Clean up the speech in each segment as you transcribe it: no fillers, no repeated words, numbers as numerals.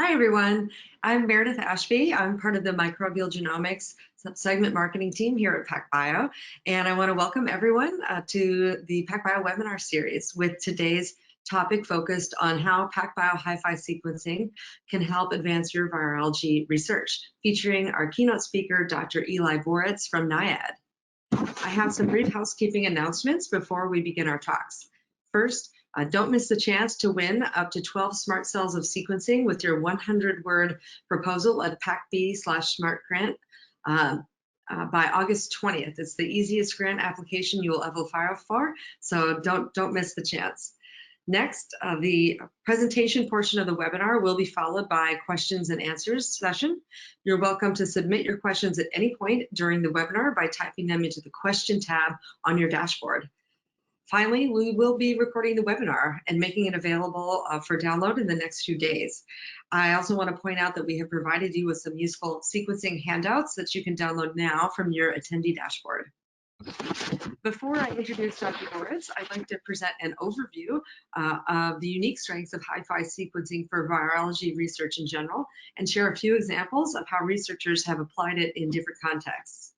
Hi, everyone. I'm Meredith Ashby. I'm part of the microbial genomics segment marketing team here at PacBio, and I want to welcome everyone to the PacBio webinar series with today's topic focused on how PacBio HiFi sequencing can help advance your virology research, featuring our keynote speaker, Dr. Eli Boritz from NIAID. I have some brief housekeeping announcements before we begin our talks. First, don't miss the chance to win up to 12 smart cells of sequencing with your 100-word proposal at PacB/SmartGrant by August 20th. It's the easiest grant application you will ever file for, so don't miss the chance. Next, the presentation portion of the webinar will be followed by questions and answers session. You're welcome to submit your questions at any point during the webinar by typing them into the question tab on your dashboard. Finally, we will be recording the webinar and making it available for download in the next few days. I also want to point out that we have provided you with some useful sequencing handouts that you can download now from your attendee dashboard. Before I introduce Dr. Boritz, I'd like to present an overview of the unique strengths of HiFi sequencing for virology research in general and share a few examples of how researchers have applied it in different contexts.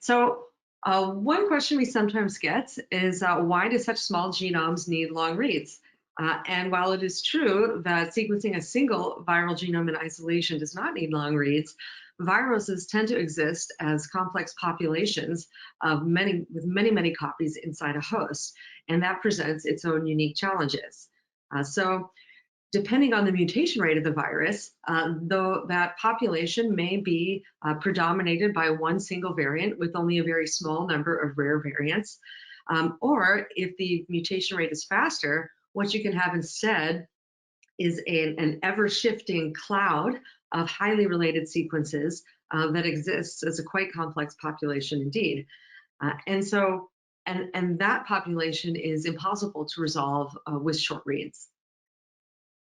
So one question we sometimes get is why do such small genomes need long reads? And while it is true that sequencing a single viral genome in isolation does not need long reads, viruses tend to exist as complex populations of with many copies inside a host, and that presents its own unique challenges. So depending on the mutation rate of the virus, though that population may be predominated by one single variant with only a very small number of rare variants, or if the mutation rate is faster, what you can have instead is an ever-shifting cloud of highly related sequences that exists as a quite complex population indeed. And that population is impossible to resolve with short reads.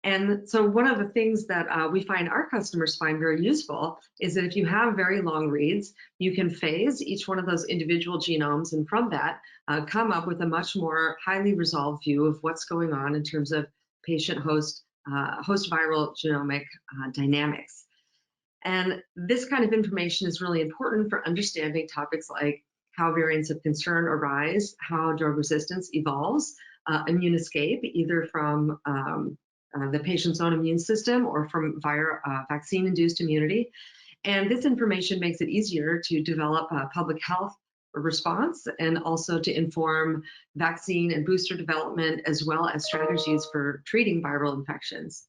And so one of the things that we find our customers find very useful is that if you have very long reads, you can phase each one of those individual genomes, and from that come up with a much more highly resolved view of what's going on in terms of patient-host viral genomic dynamics. And this kind of information is really important for understanding topics like how variants of concern arise, how drug resistance evolves, immune escape, either from the patient's own immune system or from vaccine-induced immunity. And this information makes it easier to develop a public health response and also to inform vaccine and booster development, as well as strategies for treating viral infections.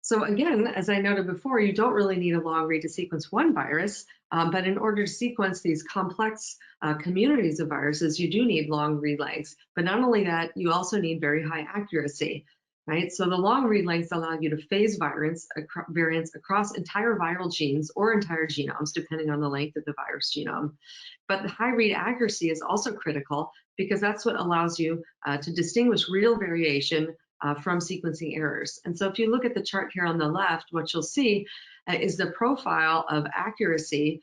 So again, as I noted before, you don't really need a long read to sequence one virus, but in order to sequence these complex communities of viruses, you do need long read lengths. But not only that, you also need very high accuracy. Right? So the long read lengths allow you to phase variants across entire viral genes or entire genomes, depending on the length of the virus genome. But the high read accuracy is also critical because that's what allows you to distinguish real variation from sequencing errors. And so if you look at the chart here on the left, what you'll see is the profile of accuracy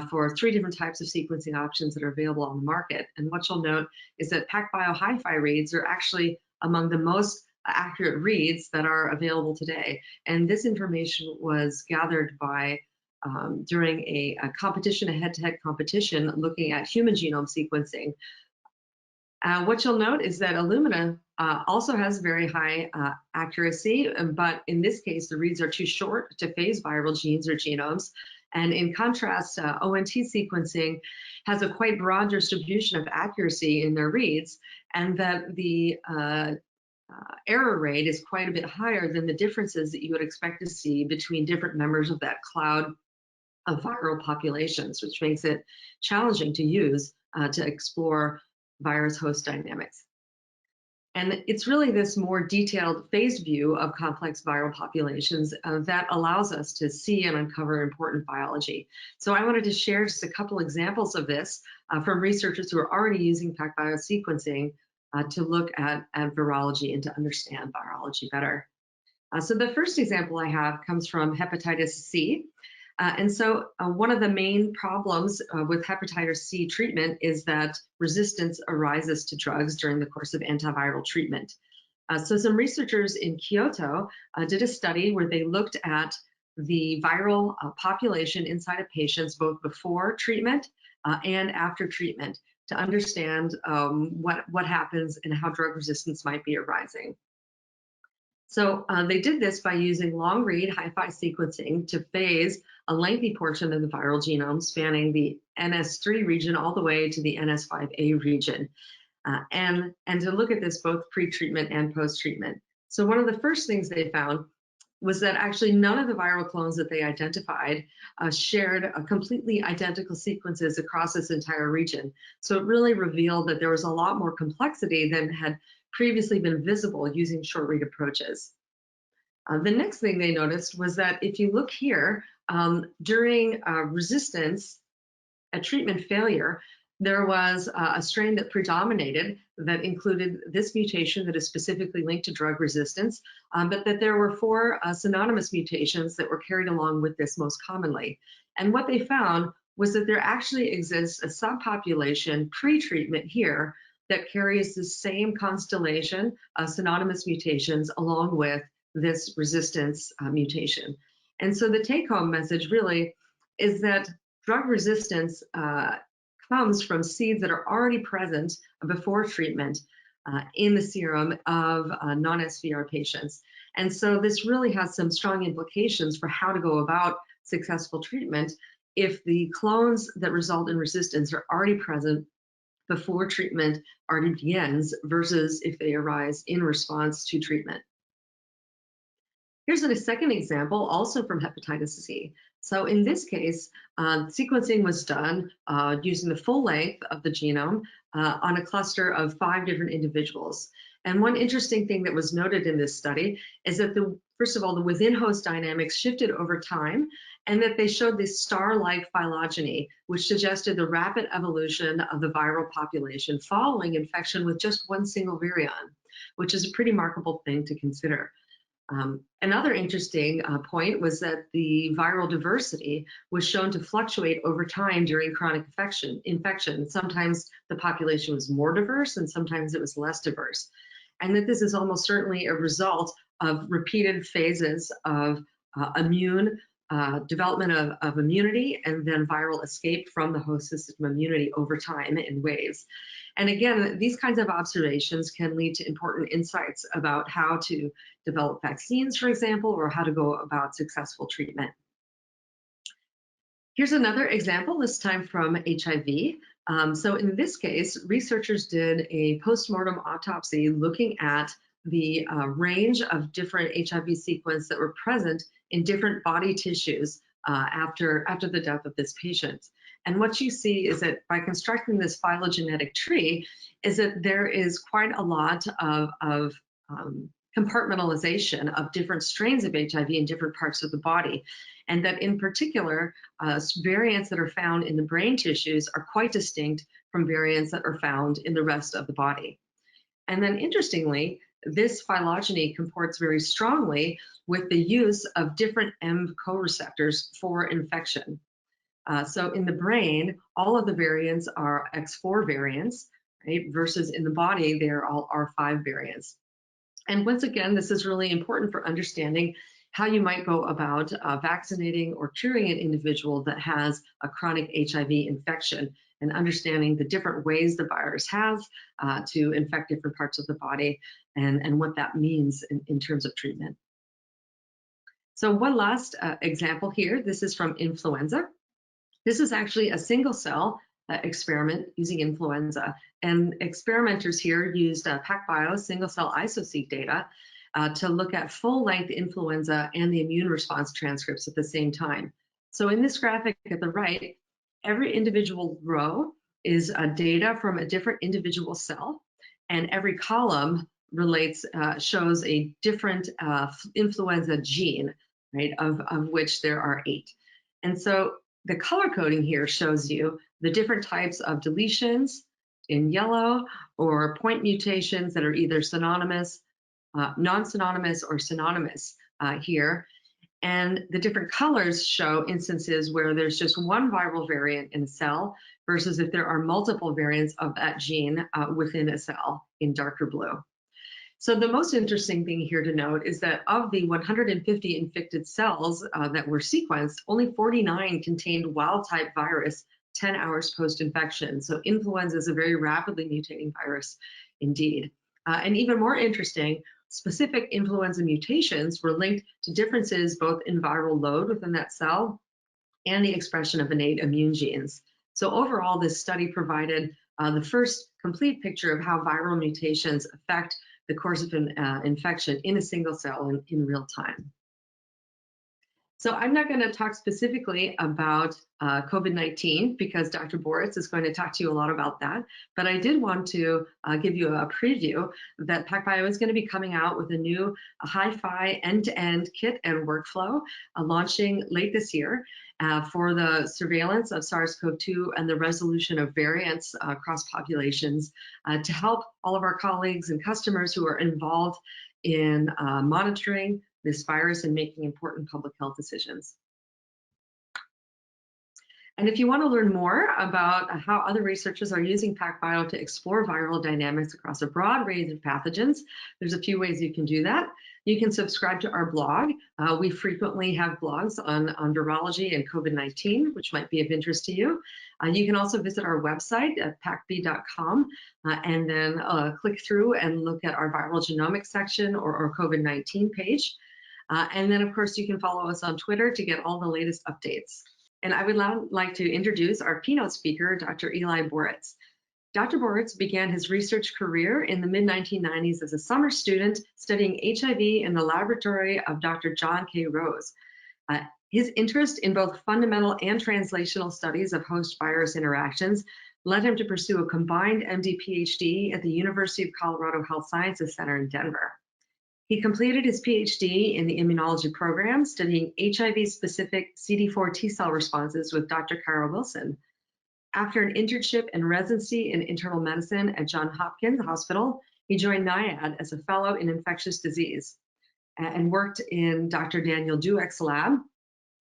for 3 different types of sequencing options that are available on the market. And what you'll note is that PacBio HiFi reads are actually among the most accurate reads that are available today. And this information was gathered by during a competition, a head-to-head competition looking at human genome sequencing. What you'll note is that Illumina also has very high accuracy, but in this case, the reads are too short to phase viral genes or genomes. And in contrast, ONT sequencing has a quite broad distribution of accuracy in their reads, and that the error rate is quite a bit higher than the differences that you would expect to see between different members of that cloud of viral populations, which makes it challenging to use to explore virus host dynamics. And it's really this more detailed phased view of complex viral populations that allows us to see and uncover important biology. So I wanted to share just a couple examples of this from researchers who are already using PacBio sequencing to look at virology and to understand virology better. So the first example I have comes from Hepatitis C. And so one of the main problems with hepatitis C treatment is that resistance arises to drugs during the course of antiviral treatment. So some researchers in Kyoto did a study where they looked at the viral population inside of patients both before treatment and after treatment to understand what happens and how drug resistance might be arising. So they did this by using long-read HiFi sequencing to phase a lengthy portion of the viral genome spanning the NS3 region all the way to the NS5A region, and to look at this both pre-treatment and post-treatment. So one of the first things they found was that actually none of the viral clones that they identified shared completely identical sequences across this entire region. So it really revealed that there was a lot more complexity than had previously been visible using short-read approaches. The next thing they noticed was that if you look here, during resistance at treatment failure, there was a strain that predominated that included this mutation that is specifically linked to drug resistance, but that there were 4 synonymous mutations that were carried along with this most commonly. And what they found was that there actually exists a subpopulation pre-treatment here that carries the same constellation of synonymous mutations along with this resistance mutation. And so the take-home message really is that drug resistance comes from seeds that are already present before treatment in the serum of non-SVR patients. And so this really has some strong implications for how to go about successful treatment if the clones that result in resistance are already present before treatment already begins versus if they arise in response to treatment. Here's a second example, also from hepatitis C. So in this case, sequencing was done using the full length of the genome on a cluster of 5 different individuals. And one interesting thing that was noted in this study is that first of all, the within-host dynamics shifted over time, and that they showed this star-like phylogeny, which suggested the rapid evolution of the viral population following infection with just one single virion, which is a pretty remarkable thing to consider. Another interesting point was that the viral diversity was shown to fluctuate over time during chronic infection. Sometimes the population was more diverse and sometimes it was less diverse. And that this is almost certainly a result of repeated phases of development of immunity and then viral escape from the host system immunity over time in waves. And again, these kinds of observations can lead to important insights about how to develop vaccines, for example, or how to go about successful treatment. Here's another example, this time from HIV. So in this case, researchers did a postmortem autopsy looking at the range of different HIV sequences that were present in different body tissues after the death of this patient. And what you see is that by constructing this phylogenetic tree, is that there is quite a lot of compartmentalization of different strains of HIV in different parts of the body. And that in particular, variants that are found in the brain tissues are quite distinct from variants that are found in the rest of the body. And then interestingly, this phylogeny comports very strongly with the use of different M co-receptors for infection. So in the brain, all of the variants are X4 variants, right? Versus in the body, they're all R5 variants. And once again, this is really important for understanding how you might go about vaccinating or curing an individual that has a chronic HIV infection, and understanding the different ways the virus has to infect different parts of the body and what that means in terms of treatment. So one last example here, this is from influenza. This is actually a single cell experiment using influenza. And experimenters here used PacBio single cell Iso-Seq data to look at full-length influenza and the immune response transcripts at the same time. So in this graphic at the right, every individual row is data from a different individual cell, and every column shows a different influenza gene, right, of which there are 8. And so the color coding here shows you the different types of deletions in yellow or point mutations that are either synonymous, non-synonymous, or synonymous here. And the different colors show instances where there's just one viral variant in a cell versus if there are multiple variants of that gene within a cell in darker blue. So the most interesting thing here to note is that of the 150 infected cells that were sequenced, only 49 contained wild-type virus 10 hours post-infection. So influenza is a very rapidly mutating virus indeed. And even more interesting, specific influenza mutations were linked to differences both in viral load within that cell and the expression of innate immune genes. So overall, this study provided the first complete picture of how viral mutations affect the course of infection in a single cell in real time. So I'm not going to talk specifically about COVID-19 because Dr. Boritz is going to talk to you a lot about that, but I did want to give you a preview that PacBio is going to be coming out with a new HiFi end-to-end kit and workflow launching late this year for the surveillance of SARS-CoV-2 and the resolution of variants across populations to help all of our colleagues and customers who are involved in monitoring this virus and making important public health decisions. And if you want to learn more about how other researchers are using PacBio to explore viral dynamics across a broad range of pathogens, there's a few ways you can do that. You can subscribe to our blog. We frequently have blogs on virology and COVID-19, which might be of interest to you. You can also visit our website at pacb.com and then click through and look at our viral genomics section or COVID-19 page. And then, of course, you can follow us on Twitter to get all the latest updates. And I would now like to introduce our keynote speaker, Dr. Eli Boritz. Dr. Boritz began his research career in the mid-1990s as a summer student studying HIV in the laboratory of Dr. John K. Rose. His interest in both fundamental and translational studies of host-virus interactions led him to pursue a combined MD PhD at the University of Colorado Health Sciences Center in Denver. He completed his PhD in the immunology program, studying HIV-specific CD4 T-cell responses with Dr. Carol Wilson. After an internship and residency in internal medicine at Johns Hopkins Hospital, he joined NIAID as a fellow in infectious disease and worked in Dr. Daniel Dueck's lab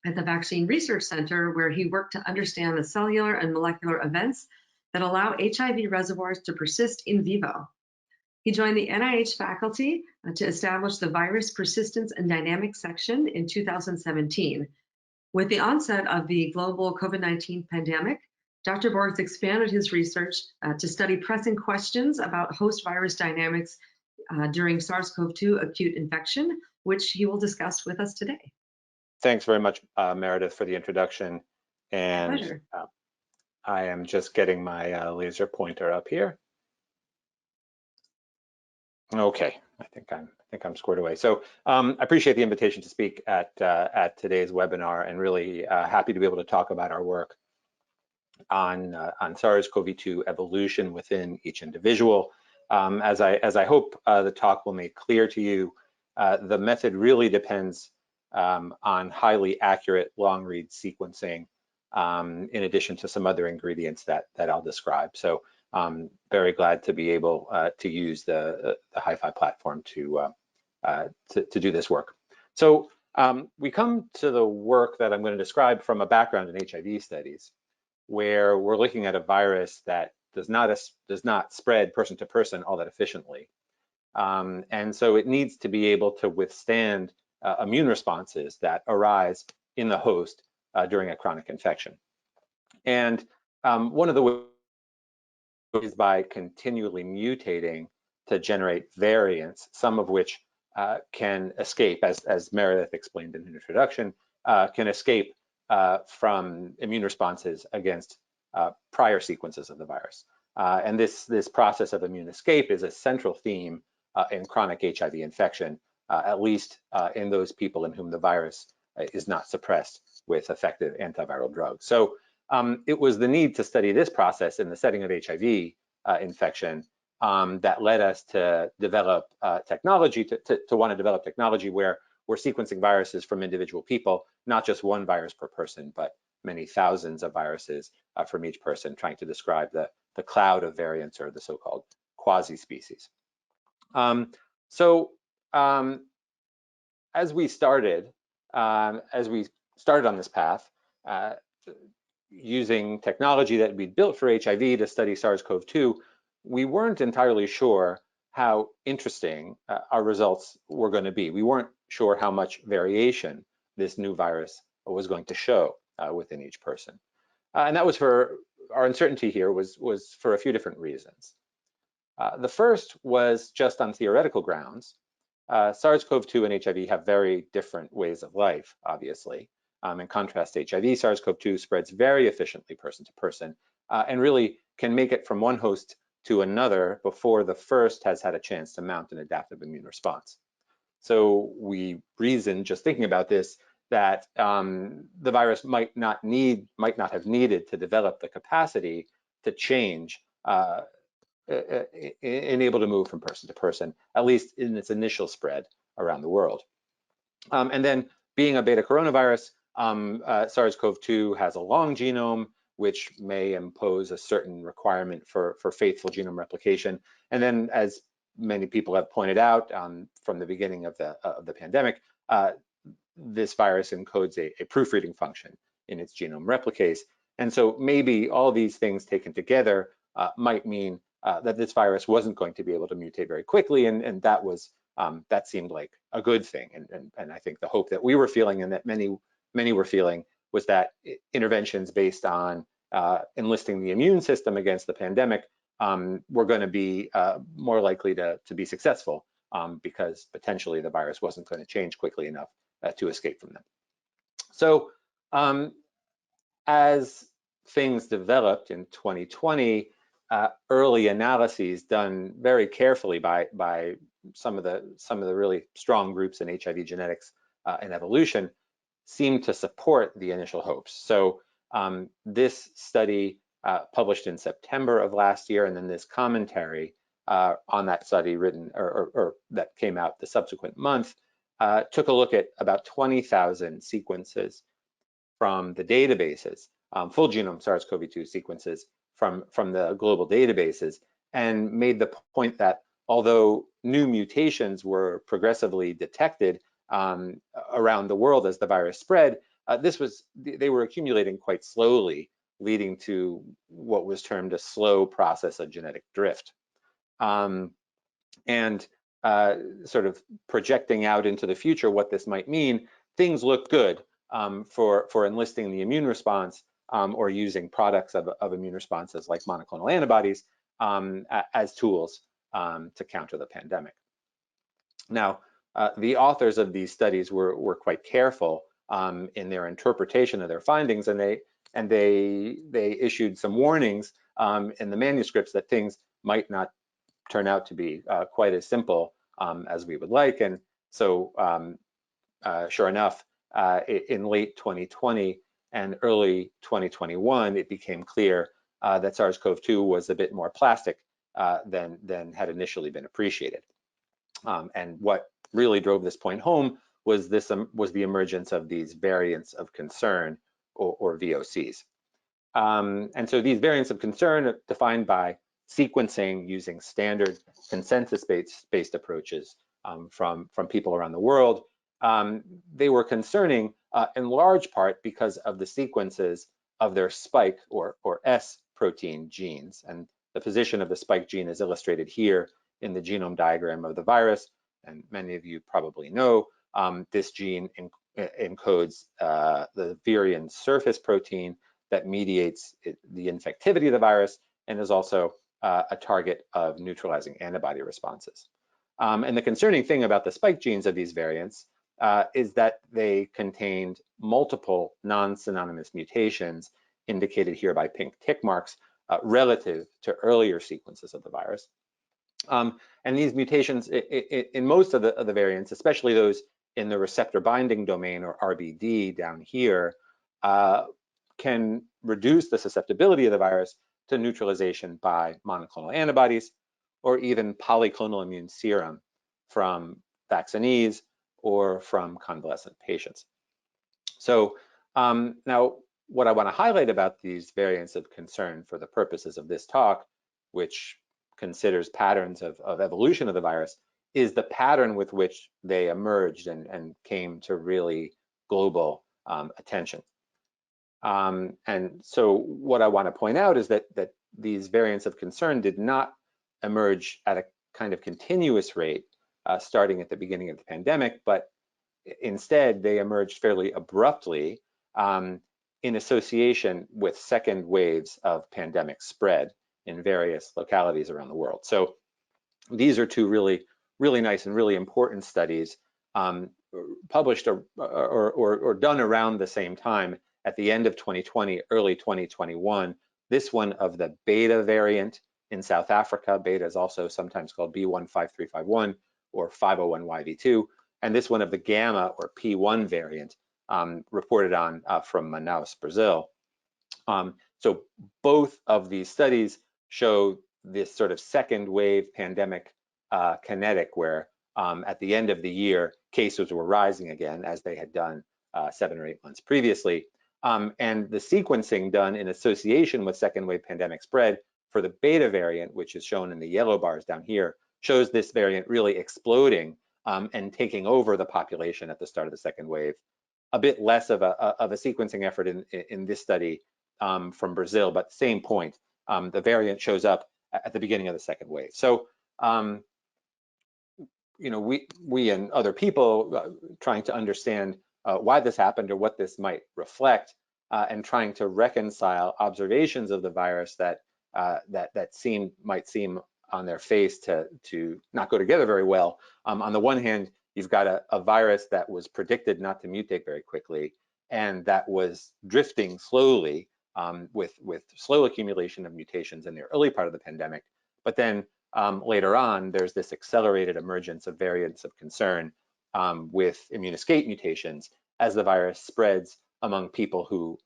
at the Vaccine Research Center, where he worked to understand the cellular and molecular events that allow HIV reservoirs to persist in vivo. He joined the NIH faculty to establish the Virus Persistence and Dynamics section in 2017. With the onset of the global COVID-19 pandemic, Dr. Boritz expanded his research to study pressing questions about host virus dynamics during SARS-CoV-2 acute infection, which he will discuss with us today. Thanks very much, Meredith, for the introduction. And Pleasure. I am just getting my laser pointer up here. Okay, I think I'm squared away. So I appreciate the invitation to speak at today's webinar, and really happy to be able to talk about our work on SARS-CoV-2 evolution within each individual. As I hope the talk will make clear to you, the method really depends on highly accurate long-read sequencing, in addition to some other ingredients that I'll describe. So I'm very glad to be able to use the HiFi platform to do this work. So we come to the work that I'm going to describe from a background in HIV studies, where we're looking at a virus that does not spread person to person all that efficiently. And so it needs to be able to withstand immune responses that arise in the host during a chronic infection. And one of the ways is by continually mutating to generate variants, some of which can escape, as Meredith explained in the introduction, can escape from immune responses against prior sequences of the virus. And this process of immune escape is a central theme in chronic HIV infection, at least in those people in whom the virus is not suppressed with effective antiviral drugs. So it was the need to study this process in the setting of HIV infection that led us to develop technology, to want to develop technology where we're sequencing viruses from individual people, not just one virus per person, but many thousands of viruses from each person, trying to describe the cloud of variants, or the so-called quasi-species. As we started, as we started on this path, using technology that we'd built for HIV to study SARS-CoV-2, we weren't entirely sure how interesting our results were going to be. We weren't sure how much variation this new virus was going to show within each person. And that was for, our uncertainty here was for a few different reasons. The first was just on theoretical grounds. SARS-CoV-2 and HIV have very different ways of life, obviously. In contrast to HIV, SARS-CoV-2 spreads very efficiently person to person and really can make it from one host to another before the first has had a chance to mount an adaptive immune response. So we reasoned, just thinking about this, that the virus might not have needed to develop the capacity to change able to move from person to person, at least in its initial spread around the world. And then being a beta coronavirus, SARS-CoV-2 has a long genome, which may impose a certain requirement for faithful genome replication. And then, as many people have pointed out from the beginning of the pandemic, this virus encodes a proofreading function in its genome replicase. And so maybe all these things taken together might mean that this virus wasn't going to be able to mutate very quickly, and that seemed like a good thing. And I think the hope that we were feeling and that many were feeling was that interventions based on enlisting the immune system against the pandemic were going to be more likely to be successful because potentially the virus wasn't going to change quickly enough to escape from them. So as things developed in 2020, early analyses done very carefully by some of the really strong groups in HIV genetics and evolution seemed to support the initial hopes. So this study published in September of last year, and then this commentary on that study written or that came out the subsequent month took a look at about 20,000 sequences from the databases, full genome SARS-CoV-2 sequences from the global databases, and made the point that although new mutations were progressively detected around the world as the virus spread, they were accumulating quite slowly, leading to what was termed a slow process of genetic drift. And sort of projecting out into the future what this might mean, things look good for enlisting the immune response or using products of immune responses like monoclonal antibodies as tools to counter the pandemic. Now, the authors of these studies were quite careful in their interpretation of their findings, and they issued some warnings in the manuscripts that things might not turn out to be quite as simple as we would like. And so, sure enough, in late 2020 and early 2021, it became clear that SARS-CoV-2 was a bit more plastic than had initially been appreciated. And what really drove this point home was the emergence of these variants of concern, or VOCs. And so these variants of concern are defined by sequencing using standard consensus-based approaches from people around the world. They were concerning in large part because of the sequences of their spike or S protein genes. And the position of the spike gene is illustrated here in the genome diagram of the virus. And many of you probably know this gene encodes the virion surface protein that mediates the infectivity of the virus and is also a target of neutralizing antibody responses. And the concerning thing about the spike genes of these variants is that they contained multiple non-synonymous mutations indicated here by pink tick marks relative to earlier sequences of the virus. And these mutations in most of the variants, especially those in the receptor binding domain, or RBD down here, can reduce the susceptibility of the virus to neutralization by monoclonal antibodies or even polyclonal immune serum from vaccinees or from convalescent patients. So now what I want to highlight about these variants of concern for the purposes of this talk, which considers patterns of evolution of the virus, is the pattern with which they emerged and came to really global attention. And so what I want to point out is that these variants of concern did not emerge at a kind of continuous rate starting at the beginning of the pandemic, but instead they emerged fairly abruptly in association with second waves of pandemic spread in various localities around the world. So these are two really nice and really important studies published or done around the same time at the end of 2020, early 2021. This one of the beta variant in South Africa. Beta is also sometimes called B15351 or 501YV2. And this one of the gamma or P1 variant reported on from Manaus, Brazil. So both of these studies show this sort of second wave pandemic kinetic where at the end of the year, cases were rising again as they had done 7 or 8 months previously. And the sequencing done in association with second wave pandemic spread for the beta variant, which is shown in the yellow bars down here, shows this variant really exploding and taking over the population at the start of the second wave. A bit less of a sequencing effort in this study from Brazil, but same point. The variant shows up at the beginning of the second wave. So, you know, we and other people trying to understand why this happened or what this might reflect, and trying to reconcile observations of the virus that might seem on their face to not go together very well. On the one hand, you've got a virus that was predicted not to mutate very quickly, and that was drifting slowly with slow accumulation of mutations in the early part of the pandemic. But then later on, there's this accelerated emergence of variants of concern with immune escape mutations as the virus spreads among people who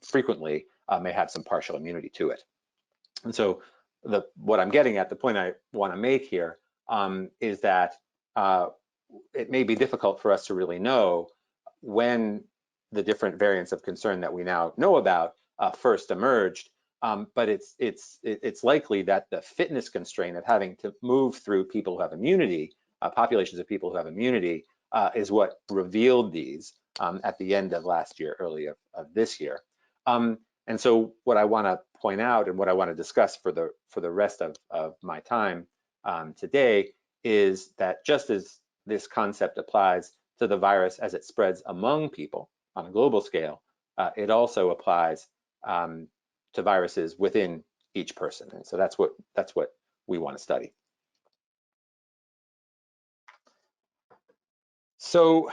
frequently may have some partial immunity to it. And so what I'm getting at, the point I want to make here is that it may be difficult for us to really know when the different variants of concern that we now know about first emerged, but it's likely that the fitness constraint of having to move through people who have immunity, populations of people who have immunity, is what revealed these at the end of last year, early of this year. And so what I want to point out and what I want to discuss for the rest of my time today is that just as this concept applies to the virus as it spreads among people on a global scale, it also applies to viruses within each person. And so that's what we want to study. So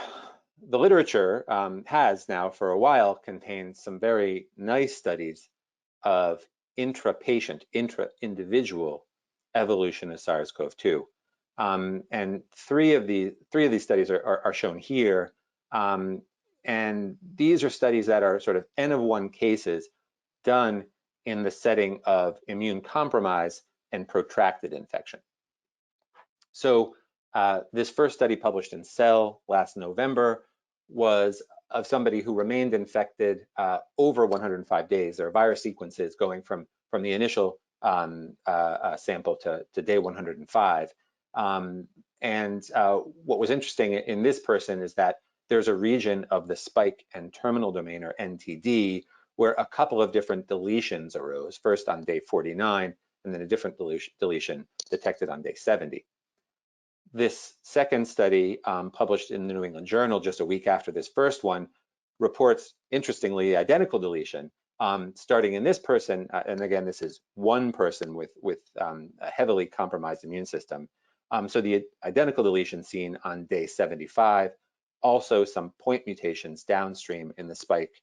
the literature has now for a while contained some very nice studies of intra-patient, intra-individual evolution of SARS-CoV-2. And three of these studies are shown here. And these are studies that are sort of N of 1 cases done in the setting of immune compromise and protracted infection. So this first study published in Cell last November was of somebody who remained infected over 105 days. There are virus sequences going from the initial sample to day 105. And what was interesting in this person is that there's a region of the spike and terminal domain, or NTD, where a couple of different deletions arose, first on day 49, and then a different deletion detected on day 70. This second study, published in the New England Journal just a week after this first one, reports, interestingly, identical deletion, starting in this person, and again, this is one person with a heavily compromised immune system. So the identical deletion seen on day 75, also some point mutations downstream in the spike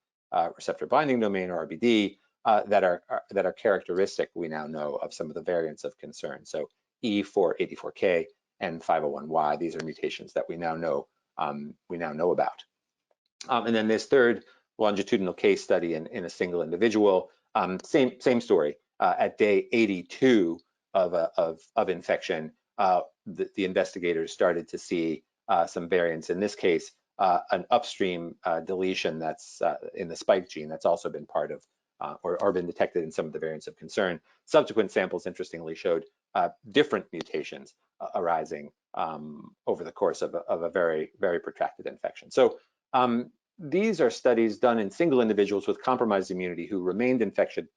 receptor binding domain, or RBD, that are characteristic, we now know, of some of the variants of concern. So E484K and 501Y, these are mutations that we now know about. And then this third longitudinal case study in a single individual, same story. At day 82 of infection, the investigators started to see some variants. In this case, an upstream deletion that's in the spike gene that's also been part of or been detected in some of the variants of concern. Subsequent samples, interestingly, showed different mutations arising over the course of a very, very protracted infection. So These are studies done in single individuals with compromised immunity who remained infected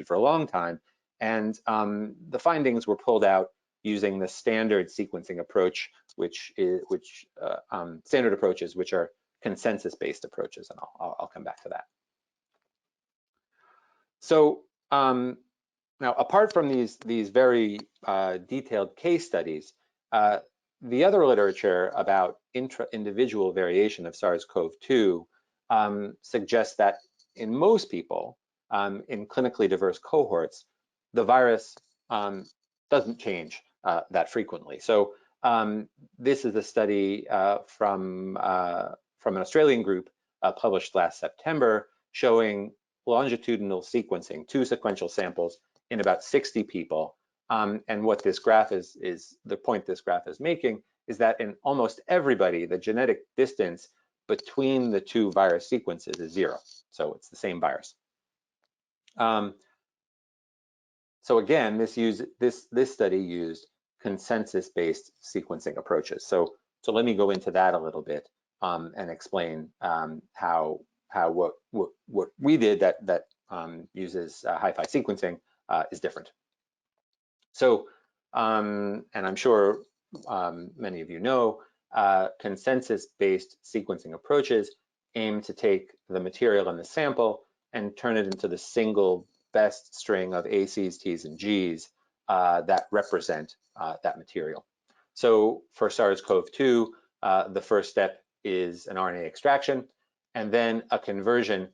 for a long time, and the findings were pulled out using the standard sequencing approach, standard approaches, which are consensus-based approaches, and I'll come back to that. So now, apart from these very detailed case studies, the other literature about intra-individual variation of SARS-CoV-2 suggests that in most people in clinically diverse cohorts, the virus doesn't change that frequently. So this is a study from an Australian group published last September showing longitudinal sequencing, 2 sequential samples in about 60 people. And what this graph is the point this graph is making is that in almost everybody, the genetic distance between the 2 virus sequences is 0. So it's the same virus. So again, this study used consensus-based sequencing approaches. So let me go into that a little bit and explain how what we did that uses HiFi sequencing is different. So, and I'm sure many of you know, consensus-based sequencing approaches aim to take the material in the sample and turn it into the single best string of ACs, Ts, and Gs that represent that material. So for SARS-CoV-2, the first step is an RNA extraction, and then a conversion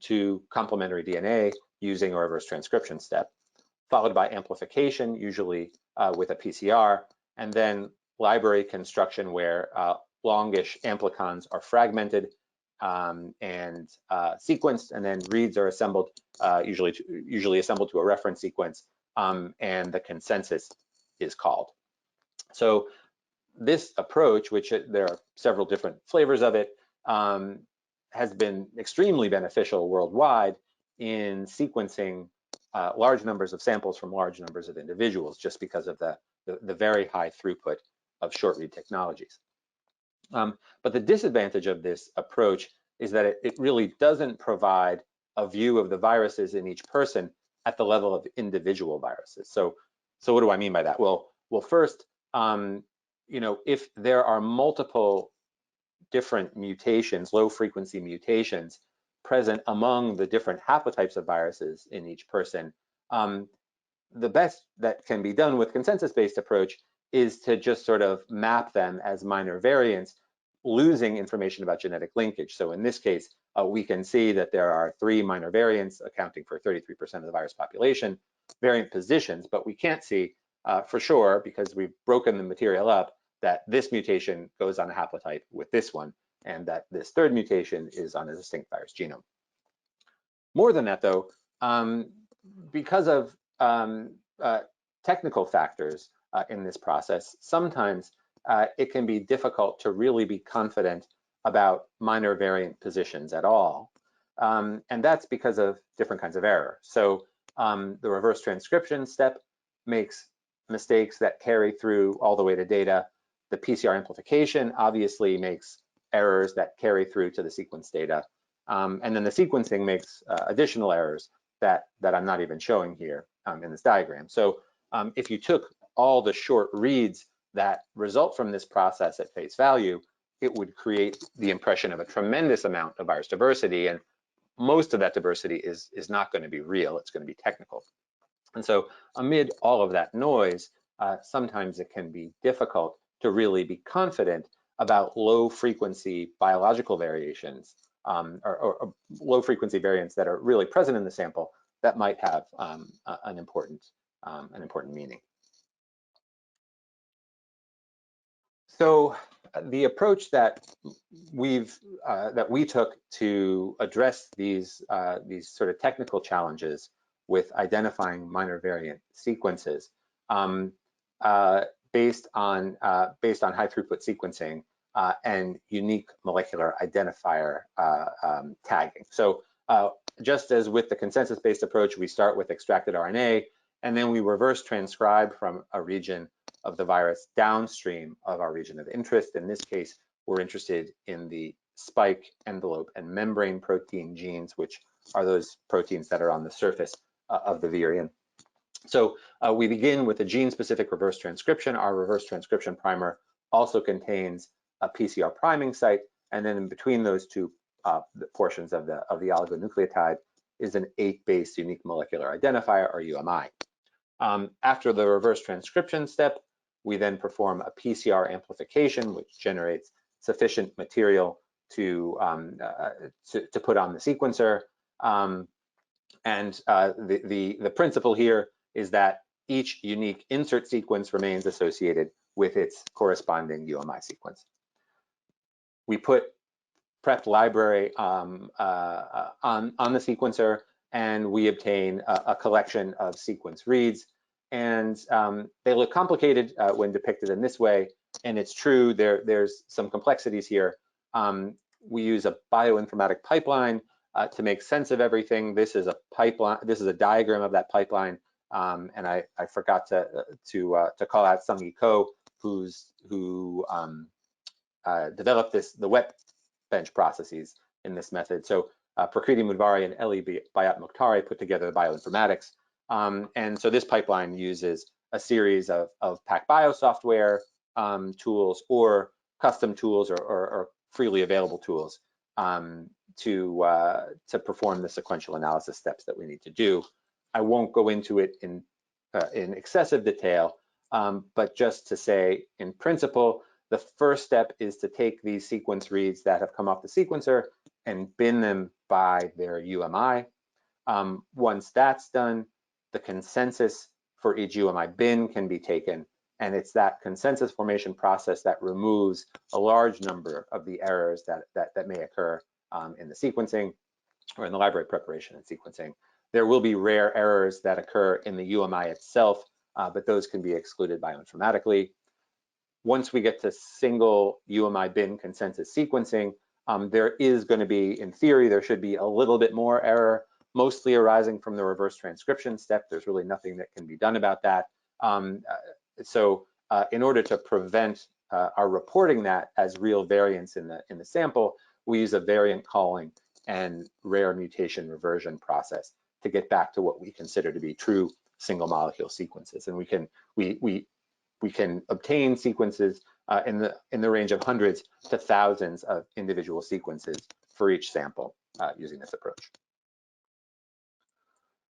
to complementary DNA using a reverse transcription step, followed by amplification, usually with a PCR, and then library construction where longish amplicons are fragmented and sequenced, and then reads are assembled, usually assembled to a reference sequence, and the consensus is called. So this approach, which there are several different flavors of it, has been extremely beneficial worldwide in sequencing large numbers of samples from large numbers of individuals, just because of the very high throughput of short read technologies. But the disadvantage of this approach is that it really doesn't provide a view of the viruses in each person at the level of individual viruses. So what do I mean by that? Well, first, if there are multiple different mutations, low frequency mutations present among the different haplotypes of viruses in each person, the best that can be done with consensus-based approach is to just sort of map them as minor variants, losing information about genetic linkage. So in this case, we can see that there are 3 minor variants accounting for 33% of the virus population, variant positions, but we can't see for sure, because we've broken the material up, that this mutation goes on a haplotype with this one, and that this 3rd mutation is on a distinct virus genome. More than that, though, because of technical factors in this process, sometimes it can be difficult to really be confident about minor variant positions at all. And that's because of different kinds of error. So the reverse transcription step makes mistakes that carry through all the way to data. The PCR amplification obviously makes errors that carry through to the sequence data. And then the sequencing makes additional errors that I'm not even showing here in this diagram. So if you took all the short reads that result from this process at face value, it would create the impression of a tremendous amount of virus diversity, and most of that diversity is not going to be real, it's going to be technical. And so amid all of that noise, sometimes it can be difficult to really be confident about low frequency biological variations or low frequency variants that are really present in the sample that might have an important meaning. So the approach that we took to address these sort of technical challenges with identifying minor variant sequences based on high throughput sequencing and unique molecular identifier tagging. So just as with the consensus-based approach, we start with extracted RNA, and then we reverse transcribe from a region of the virus downstream of our region of interest. In this case, we're interested in the spike, envelope, and membrane protein genes, which are those proteins that are on the surface of the virion. So we begin with a gene-specific reverse transcription. Our reverse transcription primer also contains a PCR priming site, and then in between those two portions of the oligonucleotide is an 8-base unique molecular identifier, or UMI. After the reverse transcription step, we then perform a PCR amplification, which generates sufficient material to put on the sequencer. The principle here is that each unique insert sequence remains associated with its corresponding UMI sequence. We put prepped library on the sequencer, and we obtain a collection of sequence reads. And they look complicated when depicted in this way, and it's true, there's some complexities here. We use a bioinformatic pipeline to make sense of everything. This is a pipeline. This is a diagram of that pipeline, and I forgot to call out Sung-Yi Ko, who developed the wet bench processes in this method. So Prakriti Mudvari and Eli Bayat Mokhtari put together the bioinformatics, and so this pipeline uses a series of PacBio software tools or custom tools or freely available tools to perform the sequential analysis steps that we need to do. I won't go into it in excessive detail, but just to say, in principle, the first step is to take these sequence reads that have come off the sequencer and bin them by their UMI. Once that's done, the consensus for each UMI bin can be taken, and it's that consensus formation process that removes a large number of the errors that may occur in the sequencing or in the library preparation and sequencing. There will be rare errors that occur in the UMI itself, but those can be excluded bioinformatically. Once we get to single UMI bin consensus sequencing, there is going to be, in theory, there should be a little bit more error, mostly arising from the reverse transcription step. There's really nothing that can be done about that. So in order to prevent our reporting that as real variants in the sample, we use a variant calling and rare mutation reversion process to get back to what we consider to be true single molecule sequences. And we can obtain sequences in the range of hundreds to thousands of individual sequences for each sample using this approach.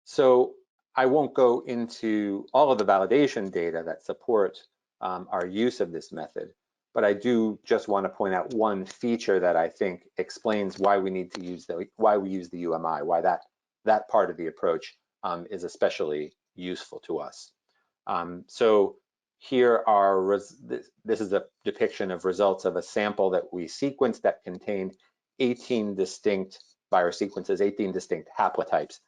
So I won't go into all of the validation data that support our use of this method, but I do just want to point out one feature that I think explains why we need to use why we use the UMI, why that part of the approach is especially useful to us. So here are, this is a depiction of results of a sample that we sequenced that contained 18 distinct virus sequences, 18 distinct haplotypes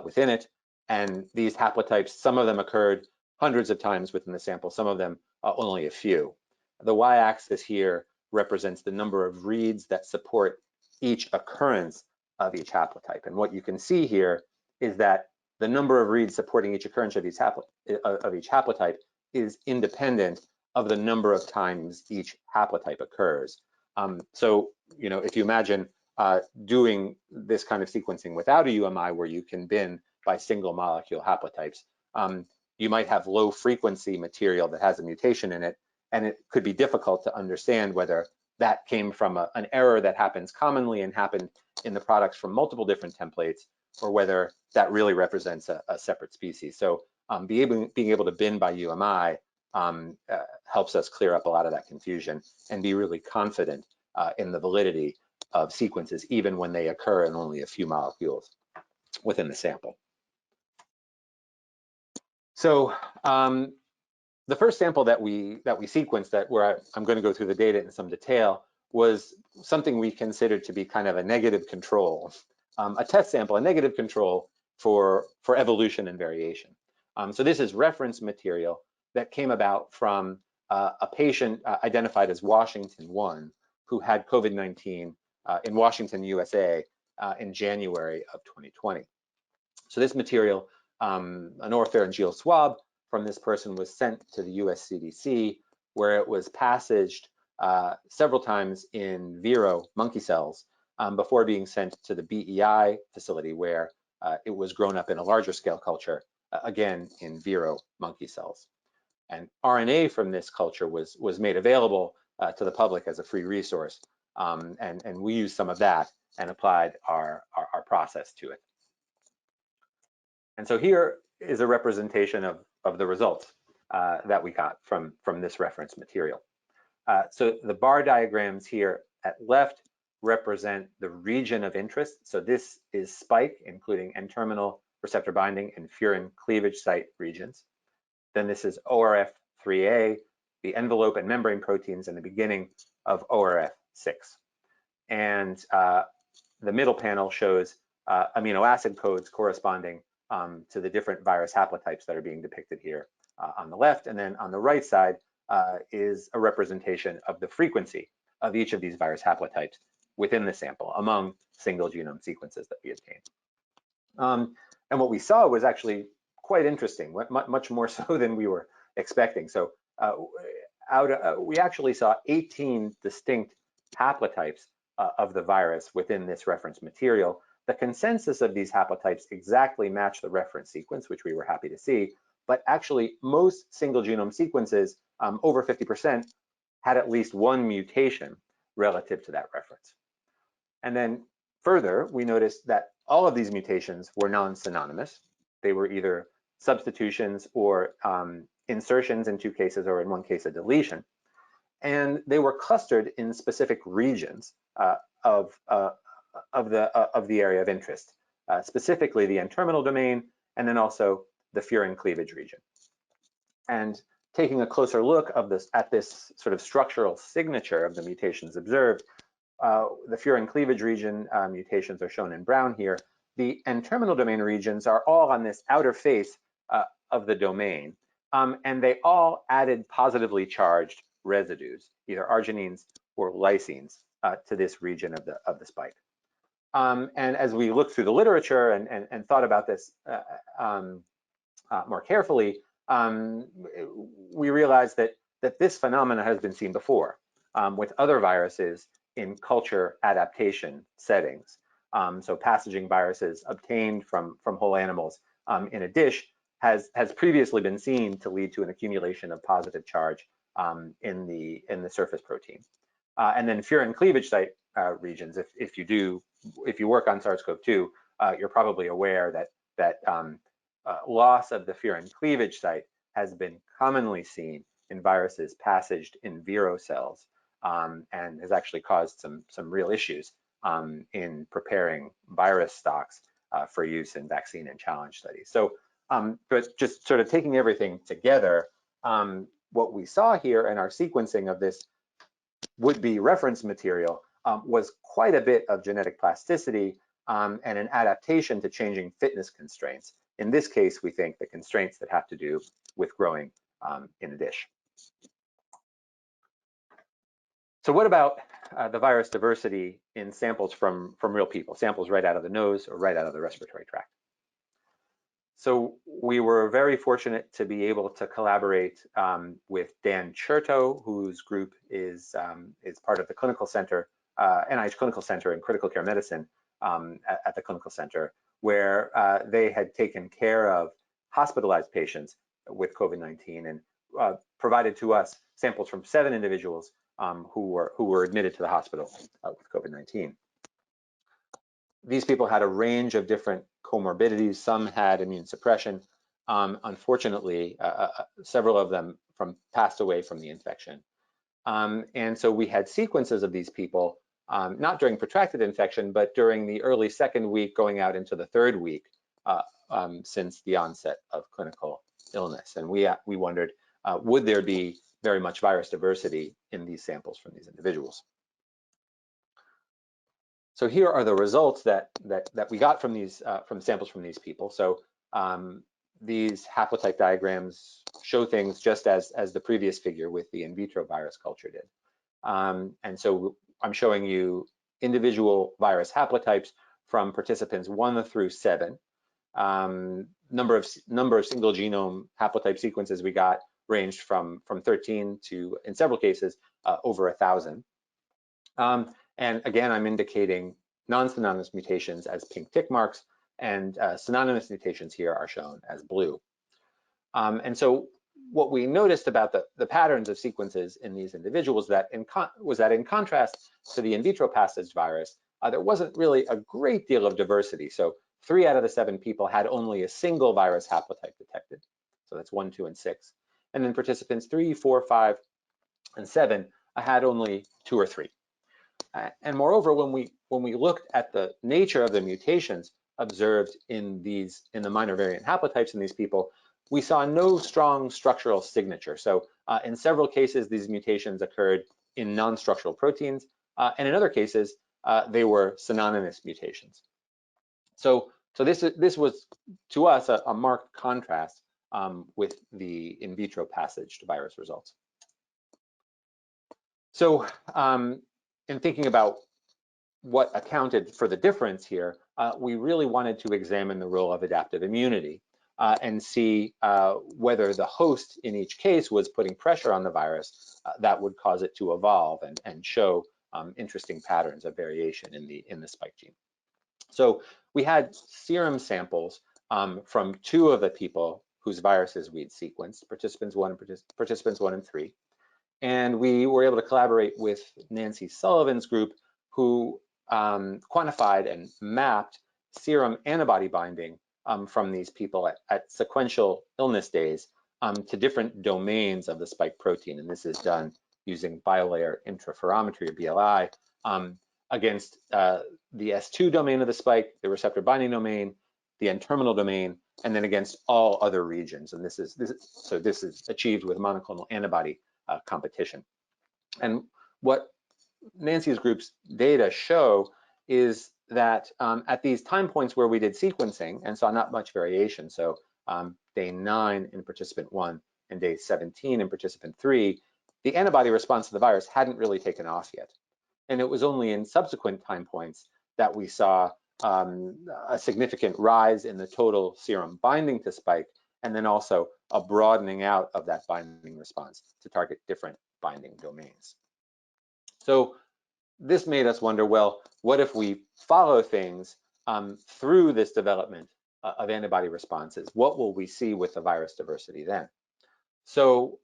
within it. And these haplotypes, some of them occurred hundreds of times within the sample, some of them only a few. The y-axis here represents the number of reads that support each occurrence of each haplotype. And what you can see here is that the number of reads supporting each occurrence of each haplotype is independent of the number of times each haplotype occurs. So, if you imagine doing this kind of sequencing without a UMI, where you can bin by single molecule haplotypes, you might have low frequency material that has a mutation in it, and it could be difficult to understand whether that came from an error that happens commonly and happened in the products from multiple different templates, or whether that really represents a separate species. So being able to bin by UMI helps us clear up a lot of that confusion and be really confident in the validity of sequences, even when they occur in only a few molecules within the sample. So the first sample that we sequenced, where I'm going to go through the data in some detail, was something we considered to be kind of a negative control, a test sample, a negative control for evolution and variation. So this is reference material that came about from a patient identified as Washington 1 who had COVID-19 in Washington, USA in January of 2020. So this material, an oropharyngeal swab from this person, was sent to the US CDC, where it was passaged several times in viro monkey cells before being sent to the BEI facility, where it was grown up in a larger scale culture, again in viro monkey cells. And RNA from this culture was made available to the public as a free resource, and we used some of that and applied our process to it. And so here is a representation of the results that we got from this reference material. So the bar diagrams here at left represent the region of interest. So this is spike, including N-terminal receptor binding and furin cleavage site regions. Then this is ORF3A, the envelope and membrane proteins, and the beginning of ORF6. And the middle panel shows amino acid codes corresponding to the different virus haplotypes that are being depicted here on the left. And then on the right side is a representation of the frequency of each of these virus haplotypes within the sample among single genome sequences that we obtained. And what we saw was actually quite interesting, much more so than we were expecting. So we actually saw 18 distinct haplotypes of the virus within this reference material. The consensus of these haplotypes exactly match the reference sequence, which we were happy to see, but actually most single genome sequences, over 50%, had at least one mutation relative to that reference. And then further, we noticed that all of these mutations were non-synonymous. They were either substitutions or insertions in 2 cases, or in 1 case a deletion. And they were clustered in specific regions of the area of interest, specifically the N-terminal domain, and then also the furin cleavage region. And taking a closer look at this sort of structural signature of the mutations observed, the furin cleavage region mutations are shown in brown here. The N-terminal domain regions are all on this outer face of the domain, and they all added positively charged residues, either arginines or lysines, to this region of the spike. And as we looked through the literature and thought about this more carefully, we realized that this phenomenon has been seen before with other viruses in culture adaptation settings. So passaging viruses obtained from whole animals in a dish has previously been seen to lead to an accumulation of positive charge in the surface protein. And then furin cleavage site regions, if you work on SARS-CoV-2, you're probably aware that loss of the furin cleavage site has been commonly seen in viruses passaged in viro cells, and has actually caused some real issues in preparing virus stocks for use in vaccine and challenge studies. So, but just sort of taking everything together, what we saw here in our sequencing of this would-be reference material was quite a bit of genetic plasticity and an adaptation to changing fitness constraints. In this case, we think the constraints that have to do with growing in a dish. So what about the virus diversity in samples from real people, samples right out of the nose or right out of the respiratory tract? So we were very fortunate to be able to collaborate with Dan Chertow, whose group is part of the clinical center, NIH Clinical Center in Critical Care Medicine at the clinical center, where they had taken care of hospitalized patients with COVID-19 and provided to us samples from 7 individuals who were admitted to the hospital with COVID-19. These people had a range of different comorbidities. Some had immune suppression. Unfortunately, several of them passed away from the infection. And so we had sequences of these people, not during protracted infection, but during the early 2nd week going out into the 3rd week since the onset of clinical illness. And we wondered, would there be very much virus diversity in these samples from these individuals? So here are the results that we got from these samples from these people. So these haplotype diagrams show things just as the previous figure with the in vitro virus culture did. And so I'm showing you individual virus haplotypes from participants 1 through 7. Number of single genome haplotype sequences we got ranged from 13 to, in several cases, over 1,000. And again, I'm indicating non-synonymous mutations as pink tick marks, and synonymous mutations here are shown as blue. And so what we noticed about the patterns of sequences in these individuals was that in contrast to the in vitro passage virus, there wasn't really a great deal of diversity. So 3 out of the 7 people had only a single virus haplotype detected. So that's 1, 2, and 6. And then participants 3, 4, 5, and 7 had only 2 or 3. And moreover, when we looked at the nature of the mutations observed in the minor variant haplotypes in these people, we saw no strong structural signature. So in several cases, these mutations occurred in non-structural proteins, and in other cases, they were synonymous mutations. So this was, to us, a marked contrast with the in vitro passaged virus results. So in thinking about what accounted for the difference here, we really wanted to examine the role of adaptive immunity and see whether the host in each case was putting pressure on the virus that would cause it to evolve and show interesting patterns of variation in the spike gene. So we had serum samples from 2 of the people whose viruses we'd sequenced, participants 1 and 3. And we were able to collaborate with Nancy Sullivan's group, who quantified and mapped serum antibody binding from these people at sequential illness days to different domains of the spike protein. And this is done using biolayer interferometry, or BLI, against the S2 domain of the spike, the receptor binding domain, the N-terminal domain, and then against all other regions. And this is achieved with monoclonal antibody competition. And what Nancy's group's data show is that at these time points where we did sequencing and saw not much variation, so day 9 in participant 1 and day 17 in participant 3, the antibody response to the virus hadn't really taken off yet. And it was only in subsequent time points that we saw a significant rise in the total serum binding to spike, and then also a broadening out of that binding response to target different binding domains. So this made us wonder, well, what if we follow things through this development of antibody responses? What will we see with the virus diversity then? So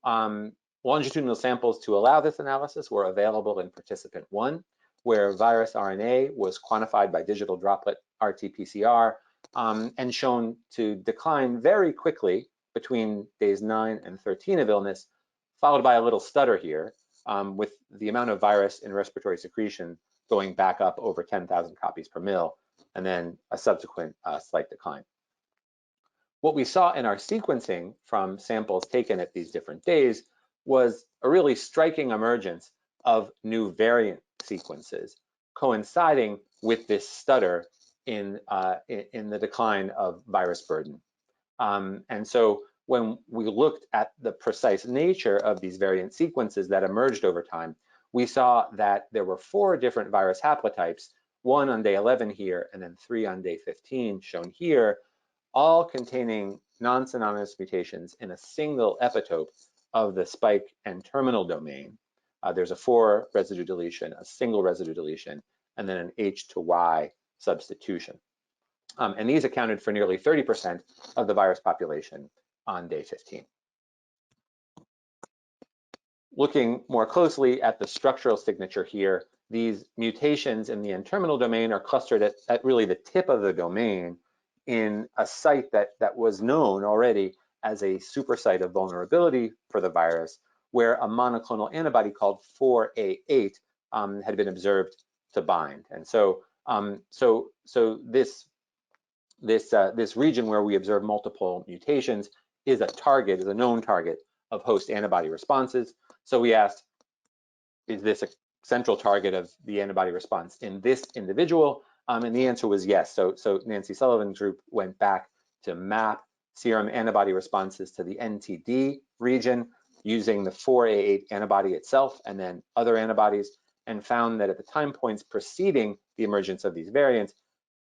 longitudinal samples to allow this analysis were available in participant 1, where virus RNA was quantified by digital droplet RT-PCR and shown to decline very quickly between days 9 and 13 of illness, followed by a little stutter here, with the amount of virus in respiratory secretion going back up over 10,000 copies per mil, and then a subsequent slight decline. What we saw in our sequencing from samples taken at these different days was a really striking emergence of new variant sequences coinciding with this stutter in the decline of virus burden. And so when we looked at the precise nature of these variant sequences that emerged over time, we saw that there were 4 different virus haplotypes, 1 on day 11 here, and then 3 on day 15 shown here, all containing non-synonymous mutations in a single epitope of the spike and terminal domain. There's a 4 residue deletion, a single residue deletion, and then an H to Y substitution. And these accounted for nearly 30% of the virus population on day 15. Looking more closely at the structural signature here, these mutations in the N-terminal domain are clustered at really the tip of the domain in a site that was known already as a supersite of vulnerability for the virus, where a monoclonal antibody called 4A8 had been observed to bind. And so, this region where we observe multiple mutations is a known target of host antibody responses. So we asked, is this a central target of the antibody response in this individual? And the answer was yes. So Nancy Sullivan's group went back to map serum antibody responses to the NTD region using the 4A8 antibody itself and then other antibodies, and found that at the time points preceding the emergence of these variants,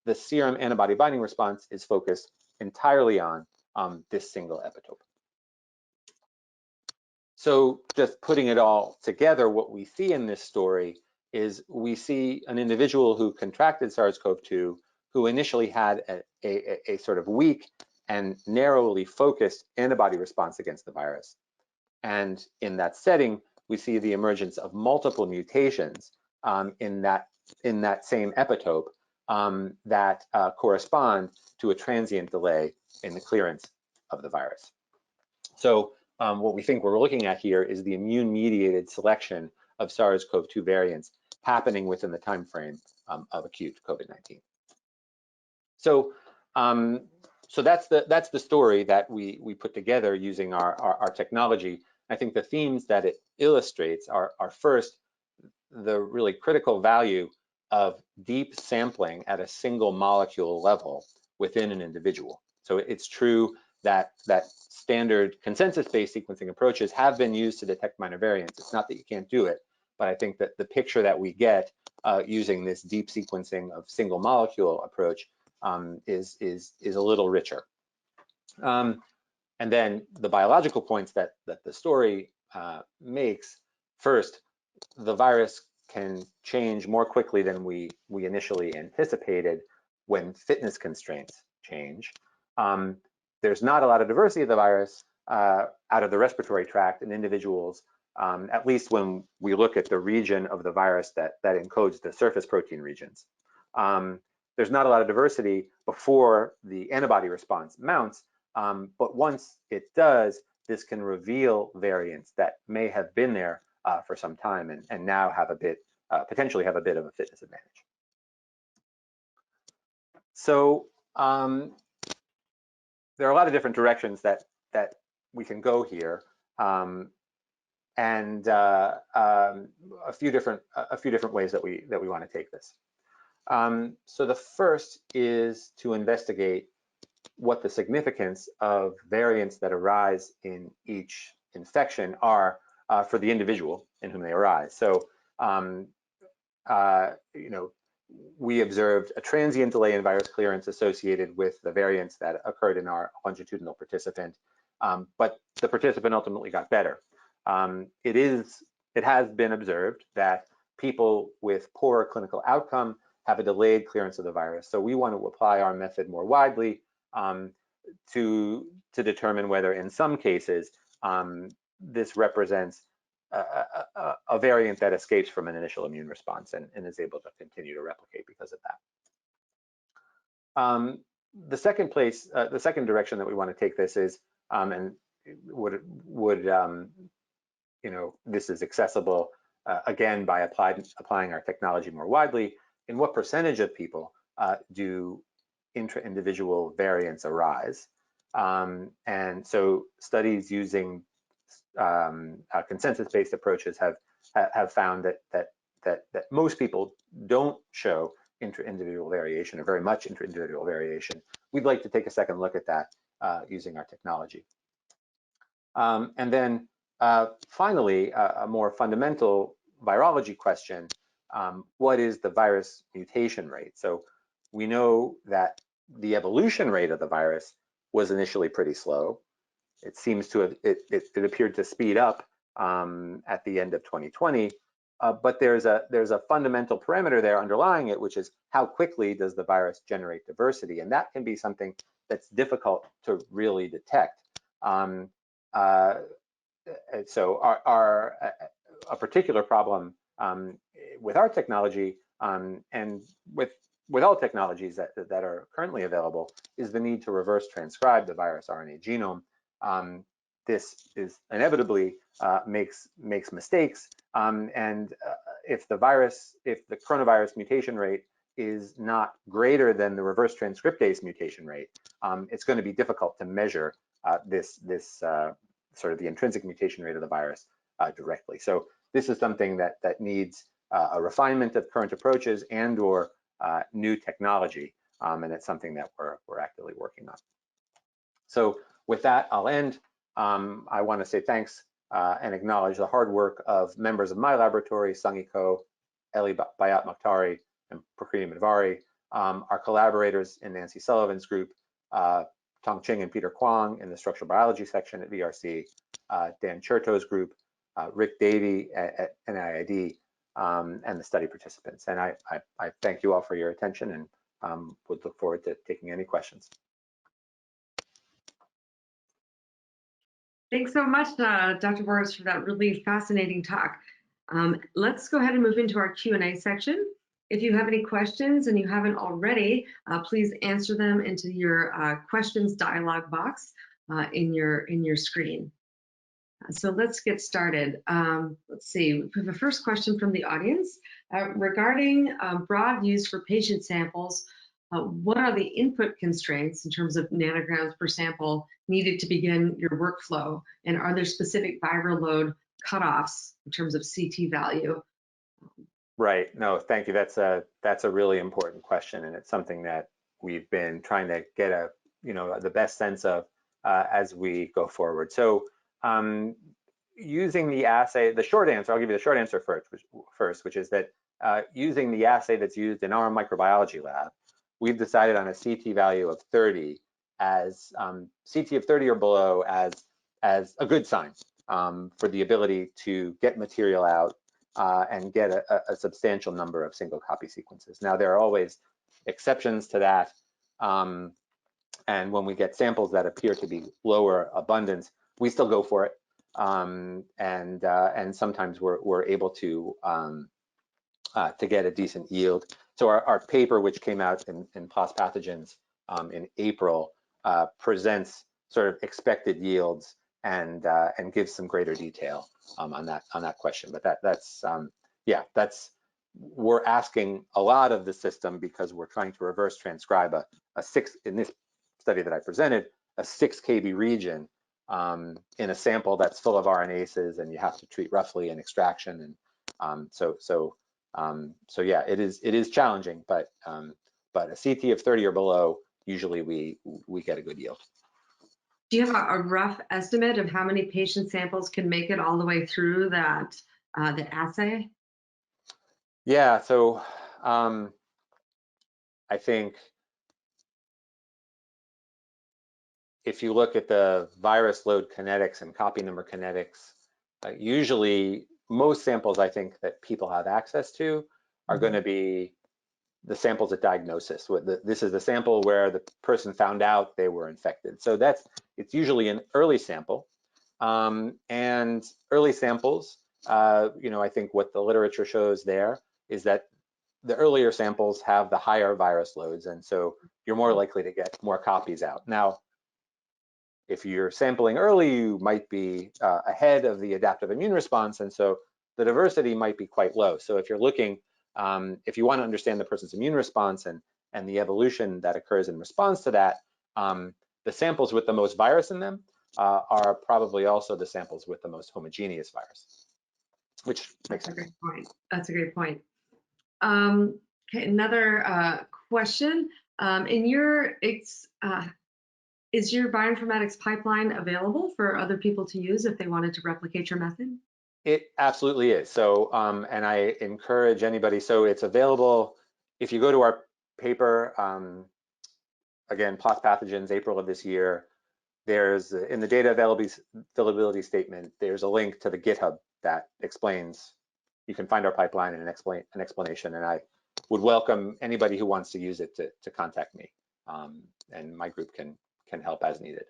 the serum antibody binding response is focused entirely on this single epitope. So just putting it all together, what we see in this story is we see an individual who contracted SARS-CoV-2 who initially had a sort of weak and narrowly focused antibody response against the virus. And in that setting, we see the emergence of multiple mutations in that same epitope that correspond to a transient delay in the clearance of the virus. So what we think we're looking at here is the immune-mediated selection of SARS-CoV-2 variants happening within the time frame of acute COVID-19. So that's the story that we put together using our technology. I think the themes that it illustrates are first, the really critical value of deep sampling at a single molecule level within an individual. So it's true that standard consensus-based sequencing approaches have been used to detect minor variants. It's not that you can't do it, but I think that the picture that we get using this deep sequencing of single molecule approach is a little richer. And then the biological points that the story makes, first, the virus can change more quickly than we initially anticipated when fitness constraints change. There's not a lot of diversity of the virus out of the respiratory tract in individuals, at least when we look at the region of the virus that encodes the surface protein regions. There's not a lot of diversity before the antibody response mounts, but once it does, this can reveal variants that may have been there for some time and now have potentially have a bit of a fitness advantage. So there are a lot of different directions that we can go here, and a few different ways that we want to take this. So the first is to investigate what the significance of variants that arise in each infection are for the individual in whom they arise. So, we observed a transient delay in virus clearance associated with the variants that occurred in our longitudinal participant, but the participant ultimately got better. It has been observed that people with poorer clinical outcome have a delayed clearance of the virus. So we want to apply our method more widely to determine whether in some cases this represents a variant that escapes from an initial immune response and is able to continue to replicate because of that. The second direction that we want to take this is, and this is accessible again by applying our technology more widely. In what percentage of people do intra-individual variants arise? And so studies using consensus-based approaches have found that most people don't show intra-individual variation, or very much intra-individual variation. We'd like to take a second look at that using our technology. And then finally, a more fundamental virology question, what is the virus mutation rate? So we know that the evolution rate of the virus was initially pretty slow. It seems to have, it appeared to speed up at the end of 2020, but there's a fundamental parameter there underlying it, which is how quickly does the virus generate diversity? And that can be something that's difficult to really detect. So a particular problem with our technology and with all technologies that are currently available is the need to reverse transcribe the virus RNA genome. This is inevitably makes mistakes, and if the coronavirus mutation rate is not greater than the reverse transcriptase mutation rate, it's going to be difficult to measure this sort of the intrinsic mutation rate of the virus directly. So this is something that needs a refinement of current approaches and/or new technology, and it's something that we're actively working on. So with that, I'll end. I want to say thanks and acknowledge the hard work of members of my laboratory, Sungi Ko, Eli Bayat Makhtari, and Prakriti Madvari, our collaborators in Nancy Sullivan's group, Tongqing and Peter Kwong in the structural biology section at VRC, Dan Cherto's group, Rick Davey at NIID, and the study participants. And I thank you all for your attention and would look forward to taking any questions. Thanks so much, Dr. Boris, for that really fascinating talk. Let's go ahead and move into our Q&A section. If you have any questions and you haven't already, please answer them into your questions dialog box in your screen. So let's get started. Let's see, we have a first question from the audience regarding broad use for patient samples. What are the input constraints in terms of nanograms per sample needed to begin your workflow? And are there specific viral load cutoffs in terms of CT value? Right. No, thank you. That's a really important question, and it's something that we've been trying to get the best sense of as we go forward. So using the assay, the short answer, I'll give you the short answer first, which is that using the assay that's used in our microbiology lab, we've decided on a CT value of 30 as CT of 30 or below as a good sign for the ability to get material out and get a substantial number of single copy sequences. Now, there are always exceptions to that. And when we get samples that appear to be lower abundance, we still go for it. And sometimes we're able to get a decent yield. So our paper, which came out in PLOS Pathogens in April, presents sort of expected yields and gives some greater detail on that question. But that's we're asking a lot of the system because we're trying to reverse transcribe a 6 in this study that I presented, a 6 kb region in a sample that's full of RNases, and you have to treat roughly an extraction. And so yeah, it is challenging, but a CT of 30 or below, usually we get a good yield. Do you have a rough estimate of how many patient samples can make it all the way through that the assay? Yeah, so I think if you look at the virus load kinetics and copy number kinetics, usually most samples I think that people have access to are going to be the samples at diagnosis. This is the sample where the person found out they were infected. So it's usually an early sample. And early samples, I think what the literature shows there is that the earlier samples have the higher virus loads, and so you're more likely to get more copies out. Now, if you're sampling early, you might be ahead of the adaptive immune response, and so the diversity might be quite low. So if you're looking, if you want to understand the person's immune response and the evolution that occurs in response to that, the samples with the most virus in them are probably also the samples with the most homogeneous virus, which makes sense. That's a great point. That's a great point. Okay, another question. Is your bioinformatics pipeline available for other people to use if they wanted to replicate your method? It absolutely is. So, and I encourage anybody, so it's available, if you go to our paper, again, PLOS Pathogens, April of this year, there's, in the data availability statement, there's a link to the GitHub that explains, you can find our pipeline and an explanation, and I would welcome anybody who wants to use it to contact me, and my group can help as needed.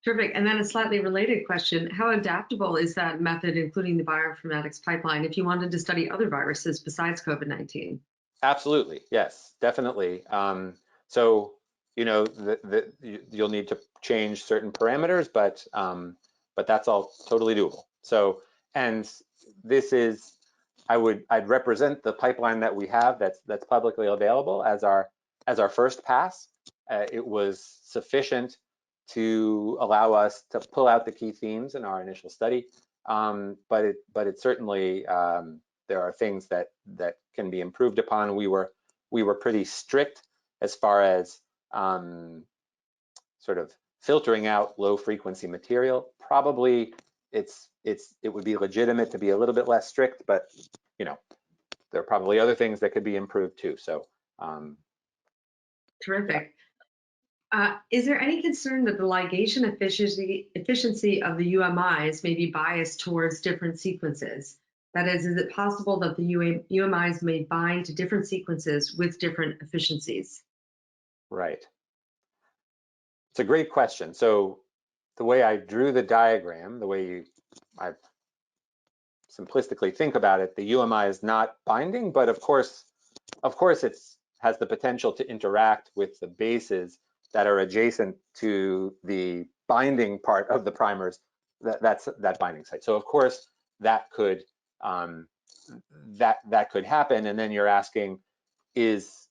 Terrific. And then a slightly related question, how adaptable is that method, including the bioinformatics pipeline, if you wanted to study other viruses besides COVID-19? Absolutely, yes, definitely. So, you'll need to change certain parameters, but that's all totally doable. So, and this is, I'd represent the pipeline that we have that's publicly available as our first pass. It was sufficient to allow us to pull out the key themes in our initial study, but it certainly there are things that can be improved upon. We were pretty strict as far as sort of filtering out low frequency material. Probably it would be legitimate to be a little bit less strict, but there are probably other things that could be improved too. So terrific. Is there any concern that the ligation efficiency of the UMIs may be biased towards different sequences? That is it possible that the UMIs may bind to different sequences with different efficiencies? Right. It's a great question. So the way I drew the diagram, the way I simplistically think about it, the UMI is not binding, but of course it has the potential to interact with the bases that are adjacent to the binding part of the primers, that's that binding site. So of course that could that could happen, and then you're asking, is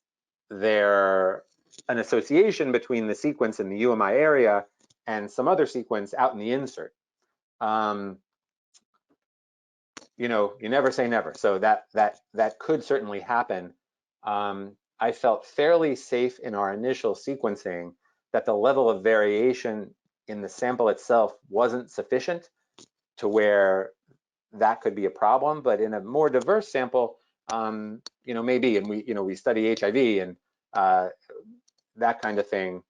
there an association between the sequence in the UMI area and some other sequence out in the insert? You know, you never say never. So that could certainly happen. I felt fairly safe in our initial sequencing that the level of variation in the sample itself wasn't sufficient to where that could be a problem. But in a more diverse sample, you know, maybe, and we study HIV and that kind of thing,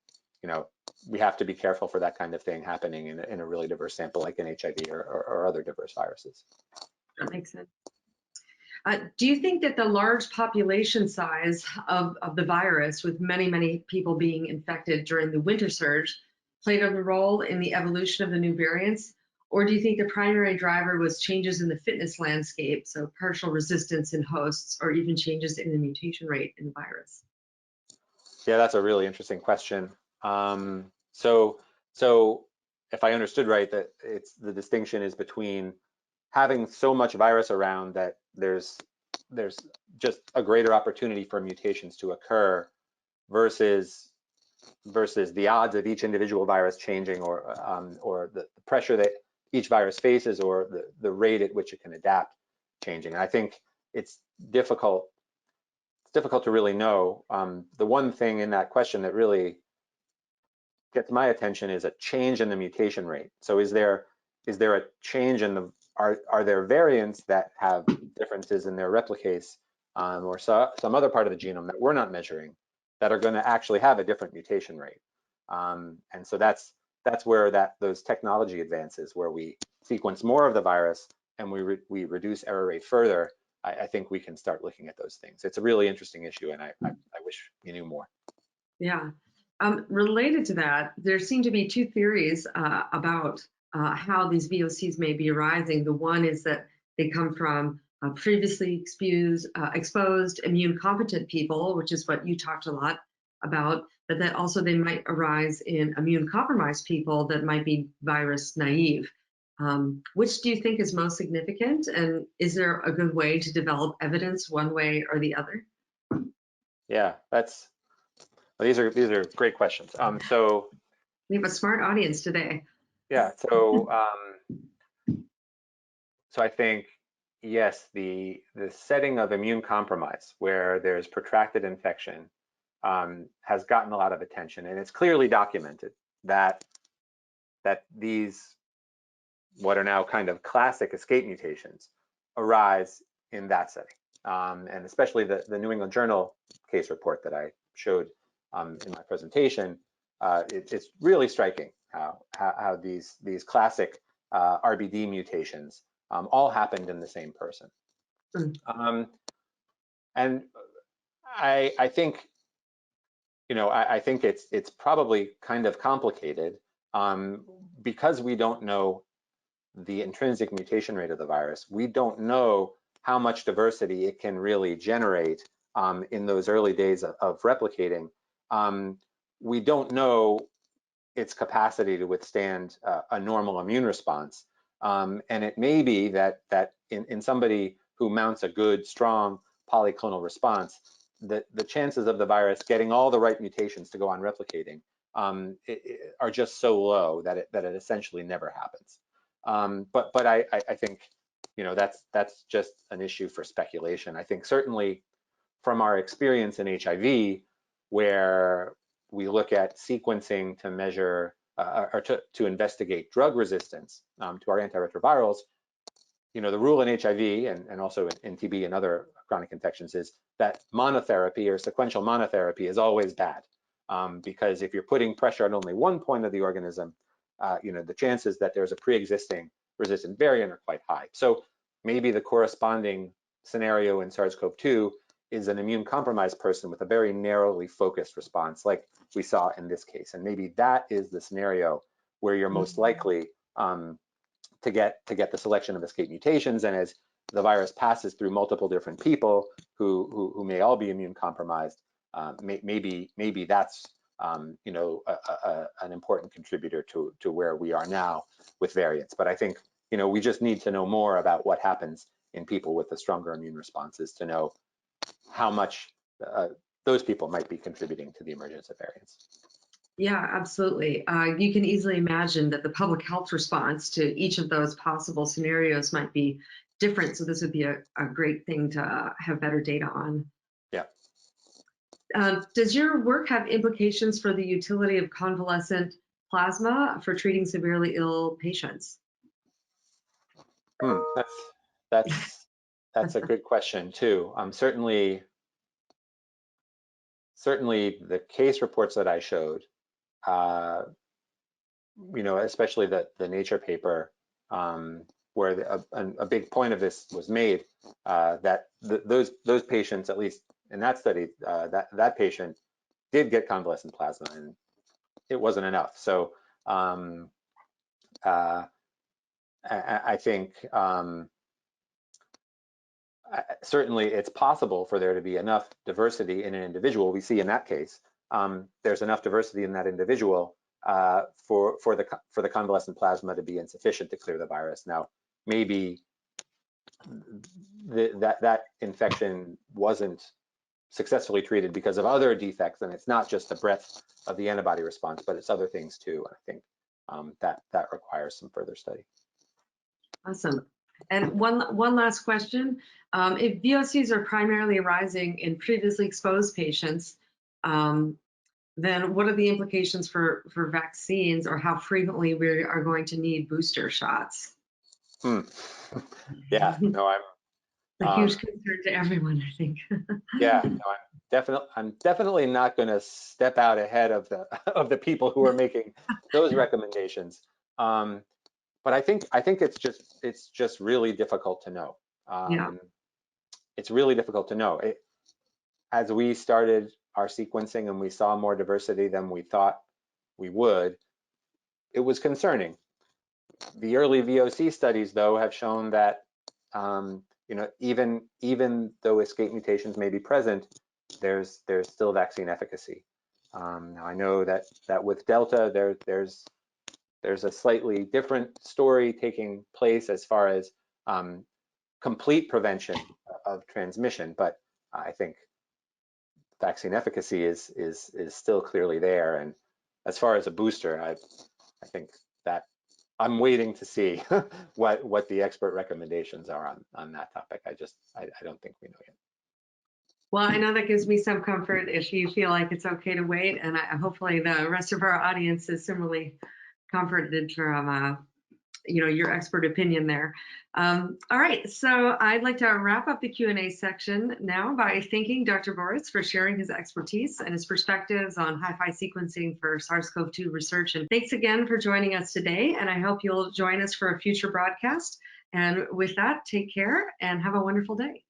you know, we have to be careful for that kind of thing happening in a really diverse sample like in HIV or other diverse viruses. That makes sense. Do you think that the large population size of the virus, with many, many people being infected during the winter surge, played a role in the evolution of the new variants? Or do you think the primary driver was changes in the fitness landscape, so partial resistance in hosts, or even changes in the mutation rate in the virus? Yeah, that's a really interesting question. So if I understood right, that it's the distinction is between having so much virus around that there's just a greater opportunity for mutations to occur versus the odds of each individual virus changing, or the pressure that each virus faces, or the rate at which it can adapt changing. And I think it's difficult to really know. The one thing in that question that really gets my attention is a change in the mutation rate. So is there a change in the, are there variants that have differences in their replicase, or some other part of the genome that we're not measuring that are going to actually have a different mutation rate? And so that's where those technology advances, where we sequence more of the virus and we reduce error rate further, I think we can start looking at those things. It's a really interesting issue, and I wish you knew more. Yeah. Related to that, there seem to be two theories about how these VOCs may be arising. The one is that they come from previously exposed immune competent people, which is what you talked a lot about, but that also they might arise in immune compromised people that might be virus naive. Which do you think is most significant, and is there a good way to develop evidence one way or the other? Yeah, these are great questions. So We have a smart audience today. yeah, so I think, yes, the setting of immune compromise where there's protracted infection has gotten a lot of attention, and it's clearly documented that these, what are now kind of classic escape mutations, arise in that setting. And especially the New England Journal case report that I showed in my presentation, it's really striking how these classic RBD mutations all happened in the same person. And I think, you know, I think it's probably kind of complicated because we don't know the intrinsic mutation rate of the virus. We don't know how much diversity it can really generate in those early days of replicating. We don't know its capacity to withstand a normal immune response. And it may be that in somebody who mounts a good, strong polyclonal response, the chances of the virus getting all the right mutations to go on replicating are just so low that it essentially never happens. But I think, you know, that's just an issue for speculation. I think certainly from our experience in HIV, where we look at sequencing to measure or to investigate drug resistance to our antiretrovirals, you know, the rule in HIV and also in TB and other chronic infections is that monotherapy or sequential monotherapy is always bad. because if you're putting pressure on only one point of the organism, the chances that there's a pre-existing resistant variant are quite high. So maybe the corresponding scenario in SARS-CoV-2 is an immune compromised person with a very narrowly focused response, like we saw in this case. And maybe that is the scenario where you're most likely to get the selection of escape mutations. And as the virus passes through multiple different people who may all be immune compromised, maybe that's an important contributor to where we are now with variants. But I think we just need to know more about what happens in people with the stronger immune responses to know how much those people might be contributing to the emergence of variants. Yeah, absolutely. You can easily imagine that the public health response to each of those possible scenarios might be different. So this would be a great thing to have better data on. Yeah. Does your work have implications for the utility of convalescent plasma for treating severely ill patients? That's a good question too. Certainly the case reports that I showed, especially the Nature paper, where a big point of this was made, that those patients, at least in that study, that patient did get convalescent plasma, and it wasn't enough. So I think certainly it's possible for there to be enough diversity in an individual. We see in that case, there's enough diversity in that individual for the convalescent plasma to be insufficient to clear the virus. Now, maybe that infection wasn't successfully treated because of other defects, and it's not just the breadth of the antibody response, but it's other things too. I think that requires some further study. Awesome. And one last question. If VOCs are primarily arising in previously exposed patients, then what are the implications for vaccines, or how frequently we are going to need booster shots? Yeah, no, a huge concern to everyone, I think. Yeah, no, I'm definitely not going to step out ahead of the people who are making those recommendations. But I think it's just really difficult to know. It's really difficult to know. As we started our sequencing and we saw more diversity than we thought we would, it was concerning. The early VOC studies, though, have shown that even though escape mutations may be present, there's still vaccine efficacy. Now I know that with Delta, there's a slightly different story taking place as far as complete prevention of transmission, but I think vaccine efficacy is still clearly there. And as far as a booster, I think that I'm waiting to see what the expert recommendations are on that topic. I don't think we know yet. Well, I know that gives me some comfort if you feel like it's okay to wait, and hopefully the rest of our audience is similarly comforted from your expert opinion there. All right, so I'd like to wrap up the Q&A section now by thanking Dr. Boritz for sharing his expertise and his perspectives on HiFi sequencing for SARS-CoV-2 research. And thanks again for joining us today, and I hope you'll join us for a future broadcast. And with that, take care and have a wonderful day.